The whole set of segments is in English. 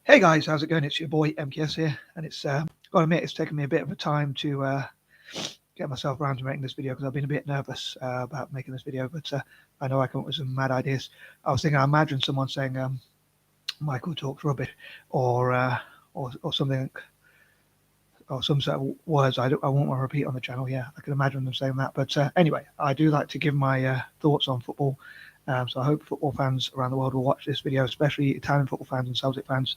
Hey guys, how's it going? It's your boy MKS here, and it's got to admit it's taken me a bit of a time to get myself around to making this video because I've been a bit nervous about making this video, but I know I come up with some mad ideas. I was thinking, I imagine someone saying Michael talks rubbish, or or something, or some sort of words I won't want to repeat on the channel. Yeah, I can imagine them saying that. But anyway, I do like to give my thoughts on football. So I hope football fans around the world will watch this video, especially Italian football fans and Celtic fans,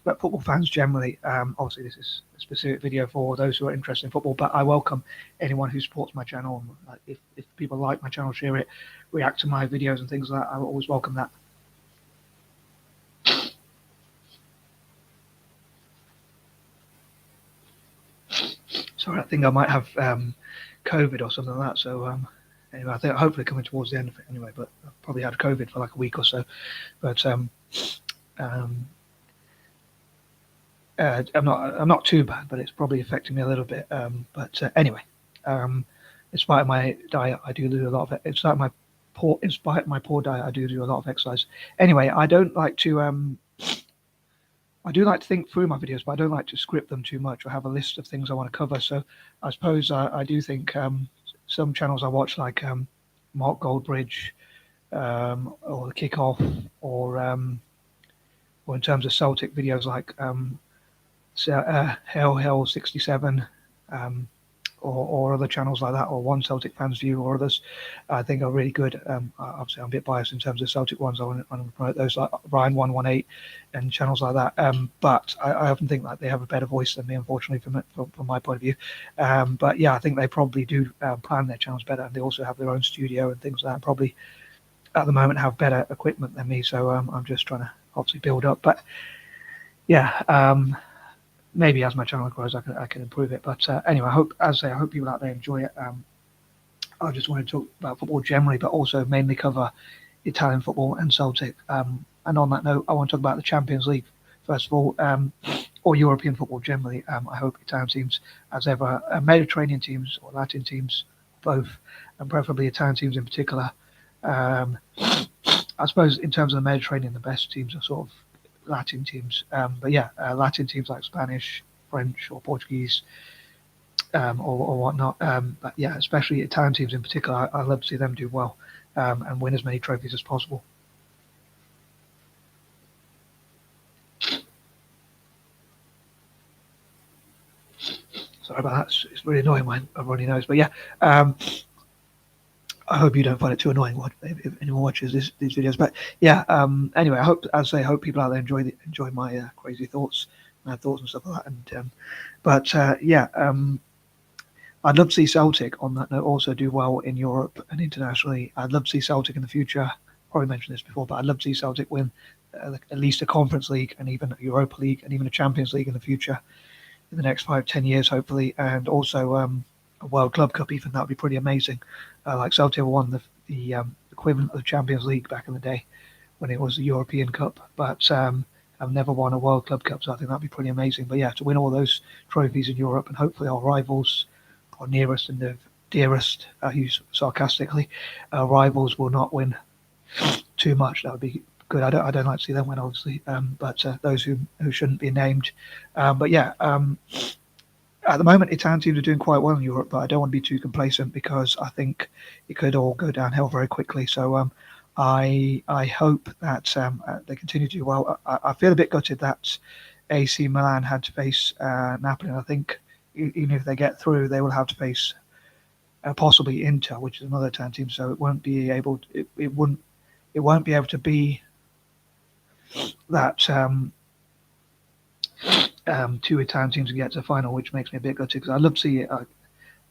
but football fans generally. Obviously, this is a specific video for those who are interested in football, but I welcome anyone who supports my channel. If people like my channel, share it, react to my videos and things like that, I will always welcome that. Sorry, I think I might have COVID or something like that. So anyway, I think hopefully coming towards the end of it anyway. But I've probably had COVID for like a week or so. But um, I'm not too bad, but it's probably affecting me a little bit. But anyway, in spite of my diet, I do do a lot of it. In spite of my poor diet, I do a lot of exercise. Anyway, I don't like to. I do like to think through my videos, but I don't like to script them too much or have a list of things I want to cover. So I suppose I do think some channels I watch, like Mark Goldbridge, or the Kickoff, or in terms of Celtic videos like Hell 67, or other channels like that, or One Celtic Fans View, or others, I think are really good. Obviously, I'm a bit biased in terms of Celtic ones. I want to promote those, like Ryan 118 and channels like that. But I often think that they have a better voice than me, unfortunately, from my point of view. But yeah, I think they probably do plan their channels better, and they also have their own studio and things like that. Probably at the moment have better equipment than me, so I'm just trying to obviously build up. But yeah. Maybe as my channel grows, I can improve it. But anyway, I hope people out there enjoy it. I just want to talk about football generally, but also mainly cover Italian football and Celtic. And on that note, I want to talk about the Champions League first of all, or European football generally. I hope Italian teams, as ever, Mediterranean teams or Latin teams, both, and preferably Italian teams in particular. I suppose in terms of the Mediterranean, the best teams are sort of Latin teams, but yeah, Latin teams like Spanish, French, or Portuguese, or whatnot. But yeah, especially Italian teams in particular, I love to see them do well and win as many trophies as possible. Sorry about that. It's really annoying when everybody knows, but yeah. I hope you don't find it too annoying if anyone watches these videos. But yeah, anyway, I hope people out there enjoy my crazy thoughts, mad thoughts and stuff like that. And yeah, I'd love to see Celtic on that note also do well in Europe and internationally. I'd love to see Celtic in the future. Probably mentioned this before, but I'd love to see Celtic win at least a Conference League and even a Europa League and even a Champions League in the future, in the next 5-10 years, hopefully, and also a World Club Cup. Even that would be pretty amazing. Like Celtic won the equivalent of the Champions League back in the day when it was the European Cup, but I've never won a World Club Cup, so I think that'd be pretty amazing. But yeah, to win all those trophies in Europe, and hopefully our rivals, our nearest and the dearest, use sarcastically, rivals will not win too much. That would be good. I don't like to see them win, obviously, but those who shouldn't be named. But yeah. At the moment, Italian teams are doing quite well in Europe, but I don't want to be too complacent because I think it could all go downhill very quickly. So I hope that they continue to do well. I feel a bit gutted that AC Milan had to face Napoli. And I think even if they get through, they will have to face possibly Inter, which is another Italian team. So it won't be able. It won't be able to be that. Two Italian teams to get to the final, which makes me a bit gutted because I love to see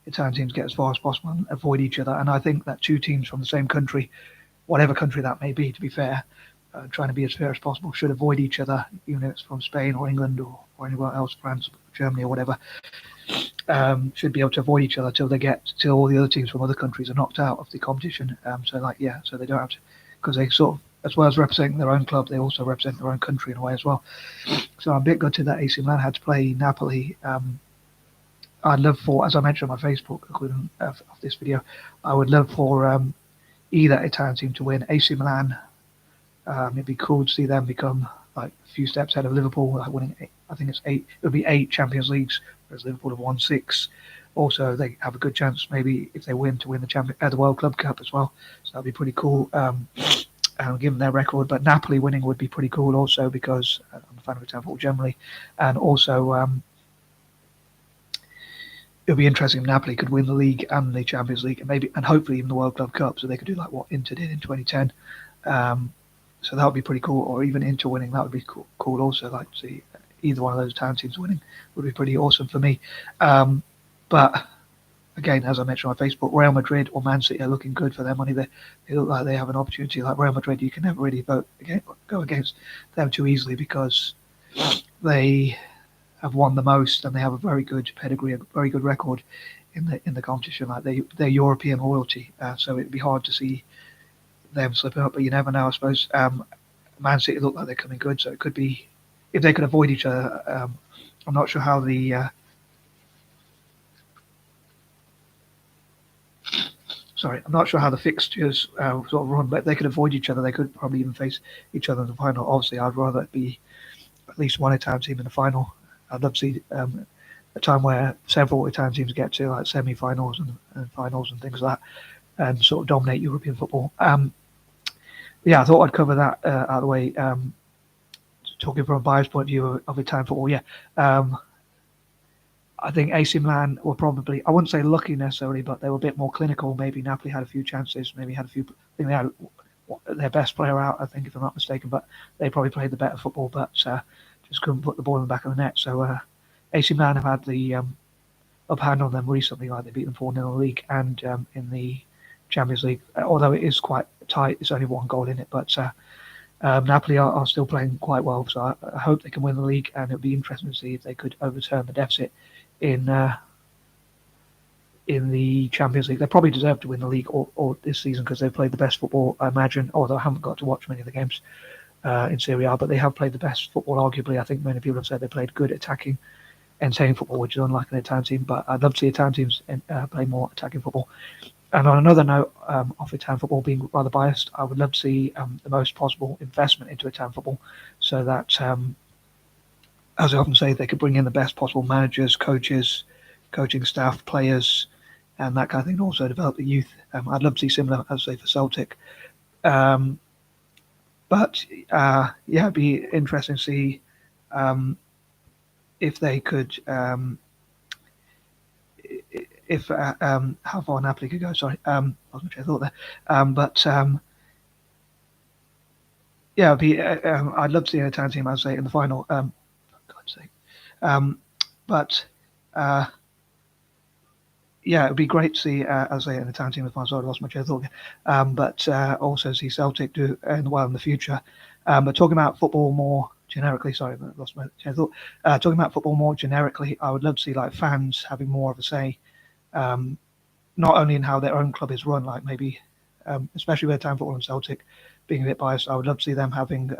Italian teams get as far as possible and avoid each other. And I think that two teams from the same country, whatever country that may be, to be fair, trying to be as fair as possible, should avoid each other, even if it's from Spain or England or anywhere else, France, Germany or whatever. Should be able to avoid each other till all the other teams from other countries are knocked out of the competition. So they don't have to, because they sort of, as well as representing their own club, they also represent their own country in a way as well. So I'm a bit gutted that AC Milan had to play Napoli. I'd love for, as I mentioned on my Facebook, including of this video, I would love for either Italian team to win. AC Milan, it'd be cool to see them become like a few steps ahead of Liverpool, like winning eight, I think it's eight. It would be 8 Champions Leagues, whereas Liverpool have won 6. Also, they have a good chance maybe if they win to win the World Club Cup as well. So that'd be pretty cool. Given their record, but Napoli winning would be pretty cool also because I'm a fan of Italian football generally, and also it would be interesting if Napoli could win the league and the Champions League and maybe and hopefully even the World Club Cup, so they could do like what Inter did in 2010. So that would be pretty cool, or even Inter winning, that would be cool also. Like to see either one of those town teams winning would be pretty awesome for me. But again, as I mentioned on Facebook, Real Madrid or Man City are looking good for their money. They look like they have an opportunity. Like Real Madrid, you can never really go against them too easily because they have won the most and they have a very good pedigree, a very good record in the competition. Like they're European royalty, so it'd be hard to see them slipping up. But you never know, I suppose. Man City look like they're coming good, so it could be if they could avoid each other. I'm not sure how the I'm not sure how the fixtures sort of run, but if they could avoid each other, they could probably even face each other in the final. Obviously, I'd rather it be at least one Italian team in the final. I'd love to see a time where several Italian teams get to like semi-finals and finals and things like that, and sort of dominate European football. Yeah, I thought I'd cover that out of the way. Talking from a biased point of view of Italian football, yeah. I think AC Milan were probably, I wouldn't say lucky necessarily, but they were a bit more clinical. Maybe Napoli had a few chances, maybe had a few, I think they had their best player out, I think, if I'm not mistaken, but they probably played the better football, but just couldn't put the ball in the back of the net. So AC Milan have had the upper hand on them recently, like they beat them 4-0 in the league and in the Champions League, although it is quite tight, there's only one goal in it, but Napoli are still playing quite well, so I hope they can win the league, and it would be interesting to see if they could overturn the deficit in the Champions League. They probably deserve to win the league or this season because they've played the best football, I imagine, although I haven't got to watch many of the games in Serie A, but they have played the best football, arguably. I think many people have said they played good attacking, entertaining football, which is unlike an Italian team, but I'd love to see Italian teams play more attacking football. And on another note, of Italian football being rather biased, I would love to see the most possible investment into Italian football so that as I often say, they could bring in the best possible managers, coaches, coaching staff, players, and that kind of thing, and also develop the youth. I'd love to see similar, as I say, for Celtic. But yeah, it'd be interesting to see if they could, how far Napoli could go. Sorry, I was my train of thought there. But yeah, it'd be, I'd love to see an Italian team, as I say, in the final. God's sake. But yeah, it would be great to see, as I say, an Italian team in the final. Sorry, I lost my train of thought. But also see Celtic do well in the future. But talking about football more generically, sorry, I lost my train of thought. Talking about football more generically, I would love to see like fans having more of a say, not only in how their own club is run, like maybe, especially with Italian football and Celtic being a bit biased, I would love to see them having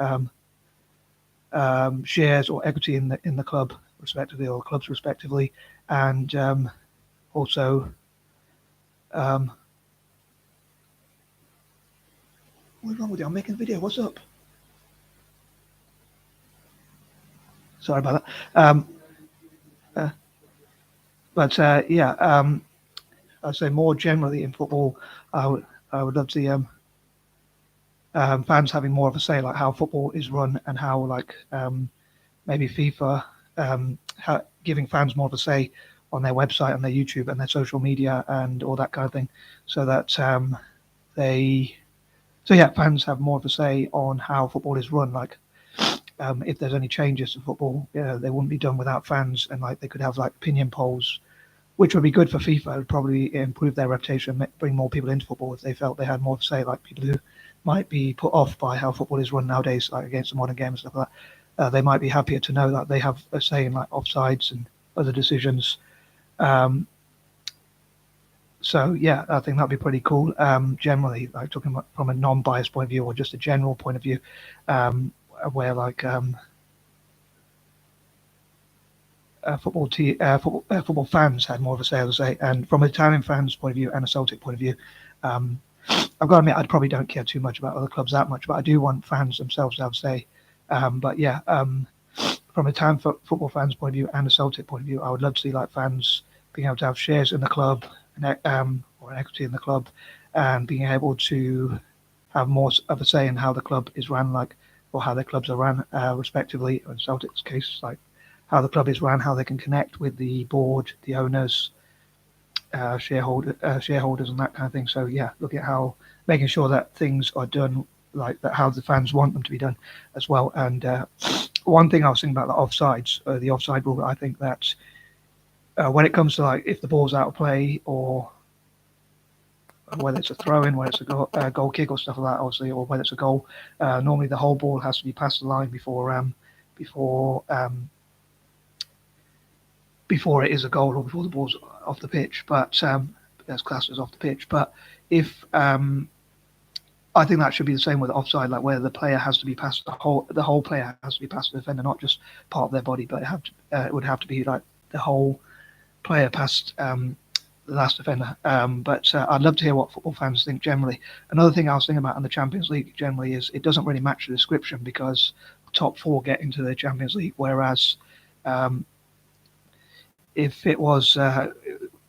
shares or equity in the club respectively, or clubs respectively, and also what's wrong with you? I'm making a video. What's up? Sorry about that. But yeah, I'd say more generally in football, I would love to see fans having more of a say, like how football is run and how like maybe FIFA giving fans more of a say on their website and their YouTube and their social media and all that kind of thing, so that fans have more of a say on how football is run. Like if there's any changes to football, they wouldn't be done without fans, and like they could have like opinion polls, which would be good for FIFA. It would probably improve their reputation, bring more people into football if they felt they had more to say, like people who might be put off by how football is run nowadays, like against the modern game and stuff like that. They might be happier to know that they have a say in like offsides and other decisions. So yeah, I think that'd be pretty cool. Generally, like talking about from a non-biased point of view or just a general point of view, where like football fans had more of a say, as I say, and from an Italian fans' point of view and a Celtic point of view, I've got to admit I probably don't care too much about other clubs that much, but I do want fans themselves to have a say But yeah, from a town football fans point of view and a Celtic point of view, I would love to see like fans being able to have shares in the club or an equity in the club, and being able to have more of a say in how the club is run, like or how their clubs are run, respectively. In Celtic's case, like how the club is run, how they can connect with the board, the owners, shareholders, and that kind of thing. So yeah, looking at how making sure that things are done like that, how the fans want them to be done as well. And one thing I was thinking about the offside rule. I think that when it comes to like if the ball's out of play or whether it's a throw in, whether it's goal kick or stuff like that, obviously, or whether it's a goal, normally the whole ball has to be past the line before before it is a goal or before the ball's off the pitch. But that's classed as off the pitch. But if I think that should be the same with offside, like where the player has to be past the whole player has to be past the defender, not just part of their body, but it would have to be like the whole player past the last defender. But I'd love to hear what football fans think generally. Another thing I was thinking about in the Champions League generally is it doesn't really match the description because the top four get into the Champions League, whereas um, if it was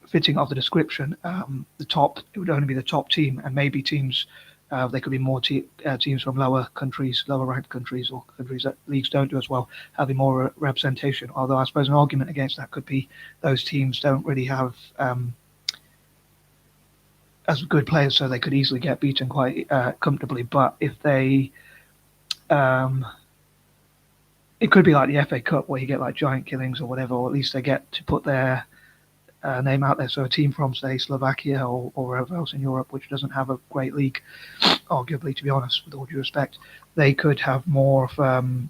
fitting of the description, it would only be the top team, and maybe teams. There could be more teams from lower countries, lower ranked countries, or countries that leagues don't do as well, having more representation. Although I suppose an argument against that could be those teams don't really have as good players, so they could easily get beaten quite comfortably. But if they, it could be like the FA Cup where you get like giant killings or whatever, or at least they get to put their name out there. So a team from say Slovakia or wherever else in Europe, which doesn't have a great league, arguably, to be honest, with all due respect, they could have more of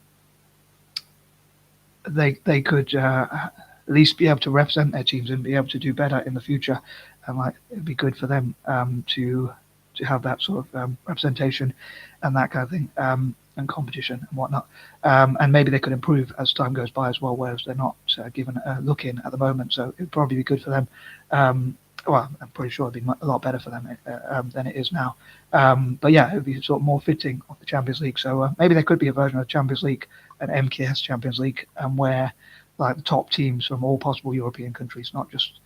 they could at least be able to represent their teams and be able to do better in the future, and like it'd be good for them to have that sort of representation and that kind of thing, and competition and whatnot, and maybe they could improve as time goes by as well, whereas they're not given a look in at the moment. So it'd probably be good for them. Well, I'm pretty sure it'd be a lot better for them than it is now. But yeah, it would be sort of more fitting of the Champions League. So maybe there could be a version of the Champions League, an MKS Champions League, where like the top teams from all possible European countries, not just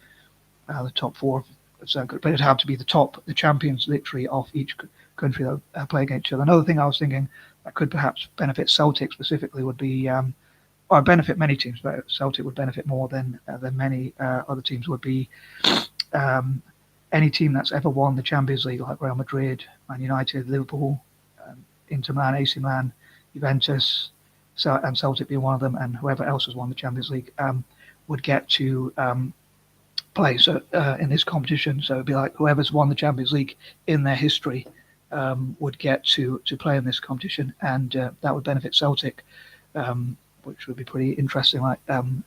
the top four, but it'd have to be the champions literally of each country that play against each other. Another thing I was thinking that could perhaps benefit Celtic specifically would be, or benefit many teams, but Celtic would benefit more than many other teams would be any team that's ever won the Champions League, like Real Madrid, Man United, Liverpool, Inter Milan, AC Milan, Juventus, and Celtic being one of them, and whoever else has won the Champions League would get to play in this competition. So it'd be like whoever's won the Champions League in their history would get to play in this competition, and that would benefit Celtic, which would be pretty interesting, like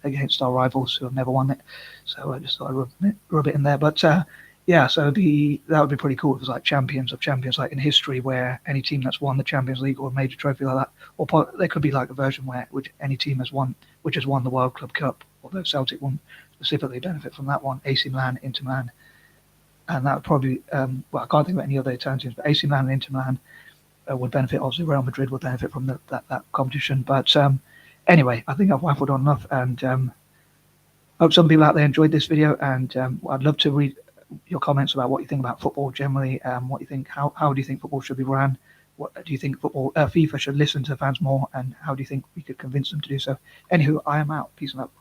against our rivals who have never won it. So I just thought I'd rub it in there. But yeah, so that would be pretty cool if it was like champions of champions, like in history, where any team that's won the Champions League or a major trophy like that, or there could be like a version where any team which has won the World Club Cup, although Celtic won't specifically benefit from that one, AC Milan, Inter Milan, and that would probably, well, I can't think of any other Italian teams, but AC Milan and Inter Milan would benefit. Obviously, Real Madrid would benefit from that competition. But anyway, I think I've waffled on enough, and hope some people out there enjoyed this video. And I'd love to read your comments about what you think about football generally. What you think? How do you think football should be run? What do you think FIFA should listen to fans more? And how do you think we could convince them to do so? Anywho, I am out. Peace and love.